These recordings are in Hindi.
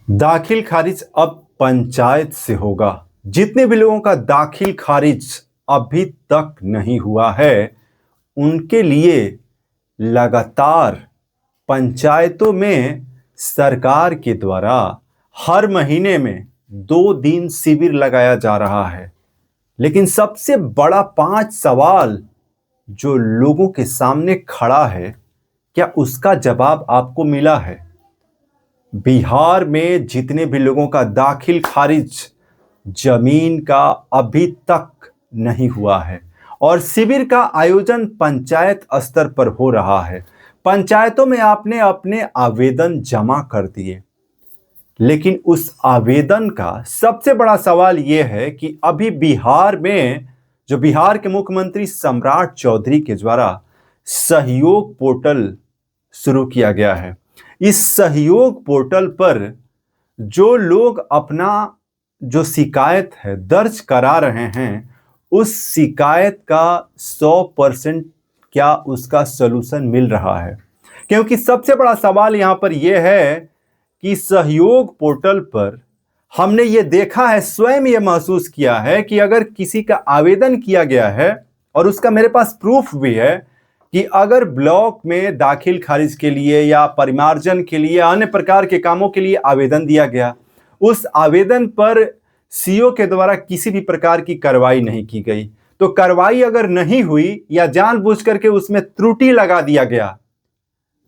दाखिल खारिज अब पंचायत से होगा। जितने भी लोगों का दाखिल खारिज अभी तक नहीं हुआ है, उनके लिए लगातार पंचायतों में सरकार के द्वारा हर महीने में 2 दिन शिविर लगाया जा रहा है। लेकिन सबसे बड़ा 5 सवाल जो लोगों के सामने खड़ा है, क्या उसका जवाब आपको मिला है? बिहार में जितने भी लोगों का दाखिल खारिज जमीन का अभी तक नहीं हुआ है और शिविर का आयोजन पंचायत स्तर पर हो रहा है। पंचायतों में आपने अपने आवेदन जमा कर दिए, लेकिन उस आवेदन का सबसे बड़ा सवाल यह है कि अभी बिहार में जो बिहार के मुख्यमंत्री सम्राट चौधरी के द्वारा सहयोग पोर्टल शुरू किया गया है। इस सहयोग पोर्टल पर जो लोग अपना जो शिकायत है दर्ज करा रहे हैं, उस शिकायत का 100% क्या उसका सलूशन मिल रहा है? क्योंकि सबसे बड़ा सवाल यहां पर यह है कि सहयोग पोर्टल पर हमने ये देखा है, स्वयं ये महसूस किया है कि अगर किसी का आवेदन किया गया है और उसका मेरे पास प्रूफ भी है कि अगर ब्लॉक में दाखिल खारिज के लिए या परिमार्जन के लिए अन्य प्रकार के कामों के लिए आवेदन दिया गया, उस आवेदन पर सीओ के द्वारा किसी भी प्रकार की कार्रवाई नहीं की गई, तो कार्रवाई अगर नहीं हुई या जानबूझ करके उसमें त्रुटि लगा दिया गया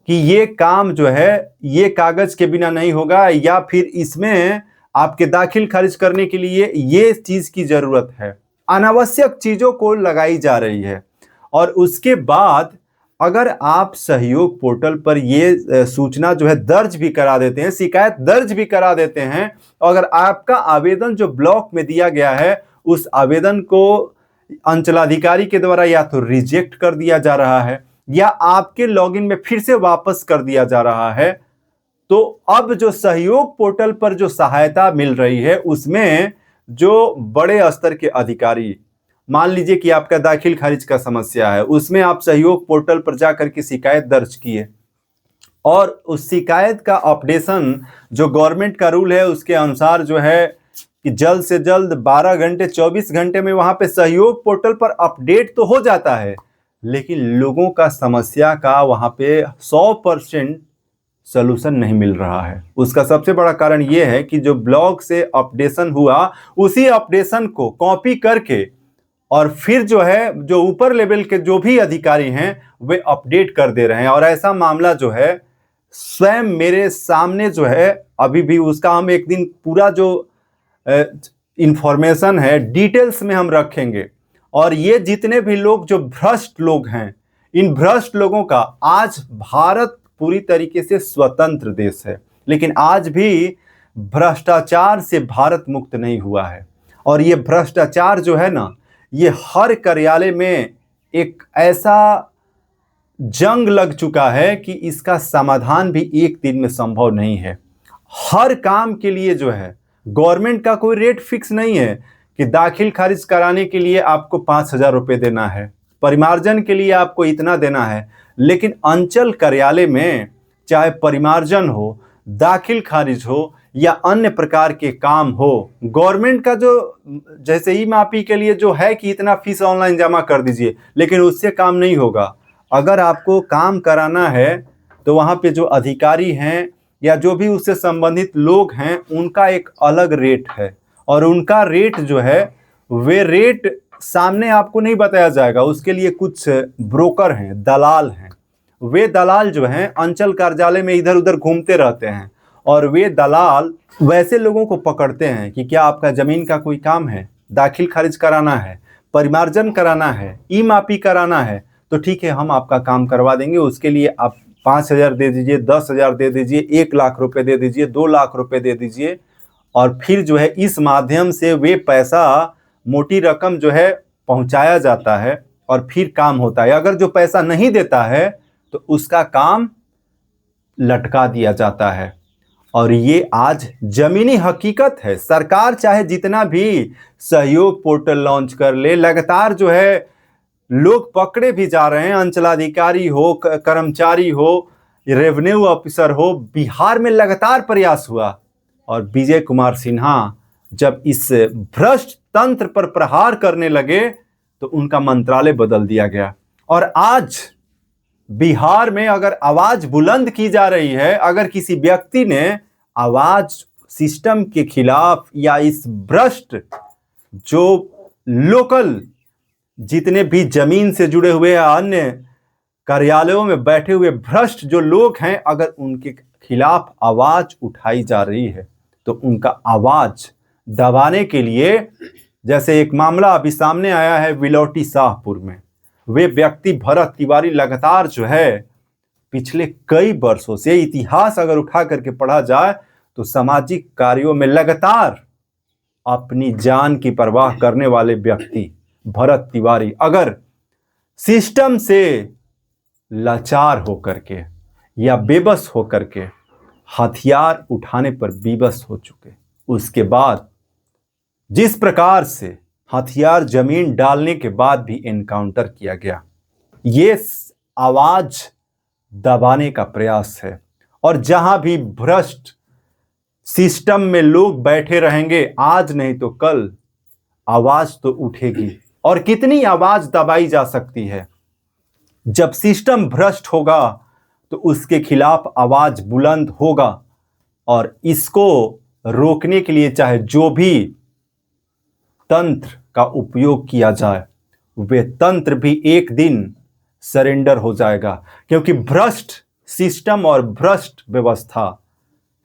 कि ये काम जो है ये कागज के बिना नहीं होगा या फिर इसमें आपके दाखिल खारिज करने के लिए ये चीज की जरूरत है, अनावश्यक चीजों को लगाई जा रही है। और उसके बाद अगर आप सहयोग पोर्टल पर ये सूचना जो है दर्ज भी करा देते हैं, शिकायत दर्ज भी करा देते हैं, अगर आपका आवेदन जो ब्लॉक में दिया गया है उस आवेदन को अंचलाधिकारी के द्वारा या तो रिजेक्ट कर दिया जा रहा है या आपके लॉगिन में फिर से वापस कर दिया जा रहा है, तो अब जो सहयोग पोर्टल पर जो सहायता मिल रही है उसमें जो बड़े स्तर के अधिकारी, मान लीजिए कि आपका दाखिल खारिज का समस्या है, उसमें आप सहयोग पोर्टल पर जाकर के शिकायत दर्ज किए और उस शिकायत का अपडेशन जो गवर्नमेंट का रूल है उसके अनुसार जो है कि जल्द से जल्द 12 घंटे 24 घंटे में वहां पे सहयोग पोर्टल पर अपडेट तो हो जाता है, लेकिन लोगों का समस्या का वहां पे 100% सलूशन नहीं मिल रहा है। उसका सबसे बड़ा कारण यह है कि जो ब्लॉग से अपडेशन हुआ उसी अपडेशन को कॉपी करके और फिर जो है जो ऊपर लेवल के जो भी अधिकारी हैं वे अपडेट कर दे रहे हैं। और ऐसा मामला जो है स्वयं मेरे सामने जो है अभी भी, उसका हम एक दिन पूरा जो इंफॉर्मेशन है डिटेल्स में हम रखेंगे। और ये जितने भी लोग जो भ्रष्ट लोग हैं, इन भ्रष्ट लोगों का, आज भारत पूरी तरीके से स्वतंत्र देश है, लेकिन आज भी भ्रष्टाचार से भारत मुक्त नहीं हुआ है। और ये भ्रष्टाचार जो है ना, ये हर कार्यालय में एक ऐसा जंग लग चुका है कि इसका समाधान भी एक दिन में संभव नहीं है। हर काम के लिए जो है गवर्नमेंट का कोई रेट फिक्स नहीं है कि दाखिल खारिज कराने के लिए आपको 5,000 रुपये देना है, परिमार्जन के लिए आपको इतना देना है। लेकिन अंचल कार्यालय में चाहे परिमार्जन हो, दाखिल खारिज हो या अन्य प्रकार के काम हो, गवर्नमेंट का जो जैसे ई मापी के लिए जो है कि इतना फीस ऑनलाइन जमा कर दीजिए, लेकिन उससे काम नहीं होगा। अगर आपको काम कराना है तो वहाँ पे जो अधिकारी हैं या जो भी उससे संबंधित लोग हैं उनका एक अलग रेट है और उनका रेट जो है वे रेट सामने आपको नहीं बताया जाएगा। उसके लिए कुछ ब्रोकर हैं, दलाल हैं। वे दलाल जो हैं अंचल कार्यालय में इधर उधर घूमते रहते हैं और वे दलाल वैसे लोगों को पकड़ते हैं कि क्या आपका जमीन का कोई काम है, दाखिल खारिज कराना है, परिमार्जन कराना है, ई मापी कराना है, तो ठीक है हम आपका काम करवा देंगे। उसके लिए आप 5,000 दे दीजिए, 10,000 दे दीजिए, 1,00,000 रुपये दे दीजिए, 2,00,000 रुपये दे दीजिए। और फिर जो है इस माध्यम से वे पैसा, मोटी रकम जो है पहुंचाया जाता है और फिर काम होता है। अगर जो पैसा नहीं देता है तो उसका काम लटका दिया जाता है। और ये आज जमीनी हकीकत है। सरकार चाहे जितना भी सहयोग पोर्टल लॉन्च कर ले, लगातार जो है लोग पकड़े भी जा रहे हैं। अंचलाधिकारी हो, कर्मचारी हो, रेवेन्यू ऑफिसर हो, बिहार में लगातार प्रयास हुआ और विजय कुमार सिन्हा जब इस भ्रष्ट तंत्र पर प्रहार करने लगे तो उनका मंत्रालय बदल दिया गया। और आज बिहार में अगर आवाज बुलंद की जा रही है, अगर किसी व्यक्ति ने आवाज सिस्टम के खिलाफ या इस भ्रष्ट जो लोकल जितने भी जमीन से जुड़े हुए या अन्य कार्यालयों में बैठे हुए भ्रष्ट जो लोग हैं, अगर उनके खिलाफ आवाज उठाई जा रही है तो उनका आवाज दबाने के लिए, जैसे एक मामला अभी सामने आया है विलौटी शाहपुर में, वे व्यक्ति भरत तिवारी लगातार जो है पिछले कई वर्षों से, इतिहास अगर उठा करके पढ़ा जाए तो सामाजिक कार्यों में लगातार अपनी जान की परवाह करने वाले व्यक्ति भरत तिवारी अगर सिस्टम से लाचार होकर के या बेबस होकर के हथियार उठाने पर विवश हो चुके, उसके बाद जिस प्रकार से हथियार जमीन डालने के बाद भी एनकाउंटर किया गया, ये आवाज दबाने का प्रयास है। और जहां भी भ्रष्ट सिस्टम में लोग बैठे रहेंगे, आज नहीं तो कल आवाज तो उठेगी। और कितनी आवाज दबाई जा सकती है? जब सिस्टम भ्रष्ट होगा तो उसके खिलाफ आवाज बुलंद होगा, और इसको रोकने के लिए चाहे जो भी तंत्र का उपयोग किया जाए, वे तंत्र भी एक दिन सरेंडर हो जाएगा। क्योंकि भ्रष्ट सिस्टम और भ्रष्ट व्यवस्था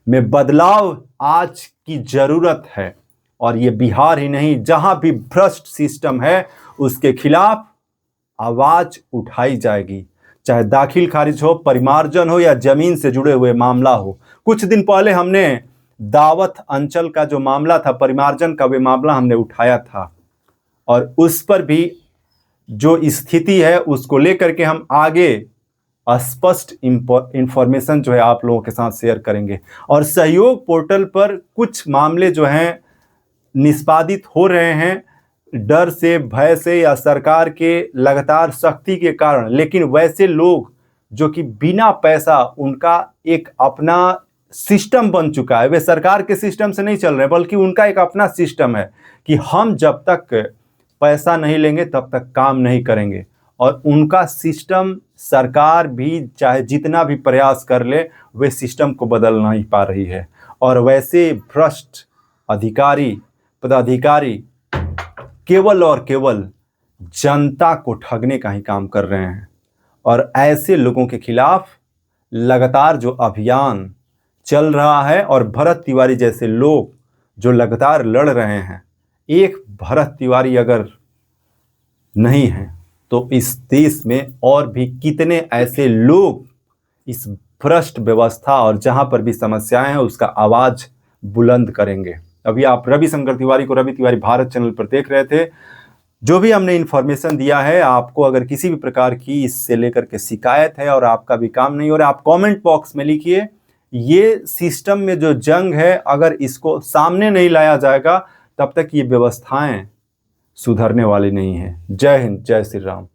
में बदलाव आज की जरूरत है। और ये बिहार ही नहीं, जहां भी भ्रष्ट सिस्टम है उसके खिलाफ आवाज उठाई जाएगी, चाहे दाखिल खारिज हो, परिमार्जन हो या जमीन से जुड़े हुए मामला हो। कुछ दिन पहले हमने दावत अंचल का जो मामला था, परिमार्जन का वे मामला हमने उठाया था, और उस पर भी जो स्थिति है उसको लेकर के हम आगे स्पष्ट इंफॉर्मेशन जो है आप लोगों के साथ शेयर करेंगे। और सहयोग पोर्टल पर कुछ मामले जो हैं निष्पादित हो रहे हैं डर से, भय से या सरकार के लगातार सख्ती के कारण, लेकिन वैसे लोग जो कि बिना पैसा, उनका एक अपना सिस्टम बन चुका है, वे सरकार के सिस्टम से नहीं चल रहे बल्कि उनका एक अपना सिस्टम है कि हम जब तक पैसा नहीं लेंगे तब तक काम नहीं करेंगे। और उनका सिस्टम सरकार भी चाहे जितना भी प्रयास कर ले, वे सिस्टम को बदल नहीं पा रही है। और वैसे भ्रष्ट अधिकारी, पदाधिकारी केवल और केवल जनता को ठगने का ही काम कर रहे हैं। और ऐसे लोगों के खिलाफ लगातार जो अभियान चल रहा है, और भरत तिवारी जैसे लोग जो लगातार लड़ रहे हैं, एक भरत तिवारी अगर नहीं है तो इस देश में और भी कितने ऐसे लोग इस भ्रष्ट व्यवस्था और जहां पर भी समस्याएं हैं उसका आवाज बुलंद करेंगे। अभी आप रविशंकर तिवारी को रवि तिवारी भारत चैनल पर देख रहे थे। जो भी हमने इन्फॉर्मेशन दिया है, आपको अगर किसी भी प्रकार की इससे लेकर के शिकायत है और आपका भी काम नहीं हो रहा, आप कमेंट बॉक्स में लिखिए। ये सिस्टम में जो जंग है, अगर इसको सामने नहीं लाया जाएगा तब तक ये व्यवस्थाएं सुधरने वाली नहीं है। जय हिंद, जय श्री राम।